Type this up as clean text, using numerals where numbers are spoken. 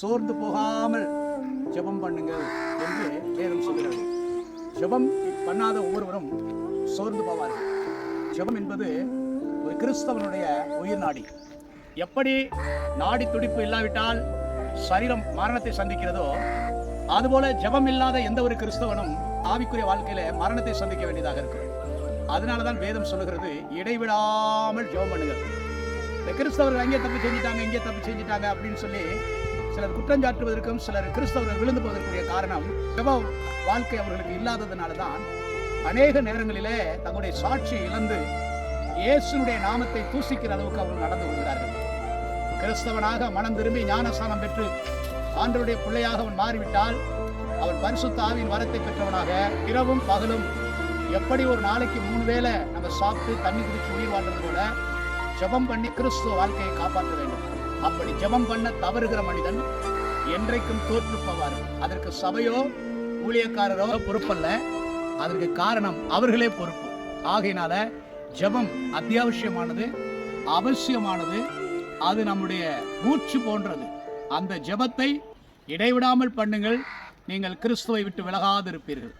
சோர்ந்து போகாமல் ஜெபம் பண்ணுங்கள் என்று வேதம் சொல்கிறது. ஜெபம் பண்ணாத ஒவ்வொருவரும் சோர்ந்து போவார்கள். ஜெபம் என்பது ஒரு கிறிஸ்தவனுடைய உயிர் நாடி. எப்படி நாடி துடிப்பு இல்லாவிட்டால் சரீரம் மரணத்தை சந்திக்கிறதோ, அதுபோல ஜெபம் இல்லாத எந்த ஒரு கிறிஸ்தவனும் ஆவிக்குரிய வாழ்க்கையில மரணத்தை சந்திக்க வேண்டியதாக இருக்கு. அதனாலதான் வேதம் சொல்லுகிறது, இடைவிடாமல் ஜெபம் பண்ணுங்கள். இந்த கிறிஸ்தவர்கள் அங்கே தப்பு செஞ்சிட்டாங்க, இங்கே தப்பு செஞ்சிட்டாங்க அப்படின்னு சொல்லி சிலர் குற்றஞ்சாட்டுவதற்கும் சிலர் கிறிஸ்தவர்கள் விழுந்து போவதற்குரிய காரணம் ஜெப வாழ்க்கை அவர்களுக்கு இல்லாததுனால தான். அநேக நேரங்களிலே தங்களுடைய சாட்சி இழந்து இயேசுனுடைய நாமத்தை தூசிக்கிற அளவுக்கு அவர்கள் நடந்து கொள்கிறார்கள். கிறிஸ்தவனாக மனம் திரும்பி ஞானஸ்நானம் பெற்று ஆண்டவருடைய பிள்ளையாக அவன் மாறிவிட்டால் அவன் பரிசுத்த ஆவியின் வரத்தை பெற்றவனாக இரவும் பகலும் எப்படி ஒரு நாளைக்கு 3 வேளை நம்ம சாப்பிட்டு தண்ணி குடிச்சு உயிர் வாழ்றது போல ஜெபம் பண்ணி கிறிஸ்துவ வாழ்க்கையை காப்பாற்ற வேண்டும். அப்படி ஜெபம் பண்ண தவறுகிற மனிதன் என்றைக்கும் தோற்று போவார். அதற்கு சபையோ ஊழியக்காரரோ பொறுப்பல்ல, அதற்கு காரணம் அவர்களே பொறுப்பு. ஆகையினால ஜெபம் அத்தியாவசியமானது, அவசியமானது. அது நம்முடைய மூச்சு போன்றது. அந்த ஜெபத்தை இடைவிடாமல் பண்ணுங்கள், நீங்கள் கிறிஸ்துவை விட்டு விலகாதிருப்பீர்கள்.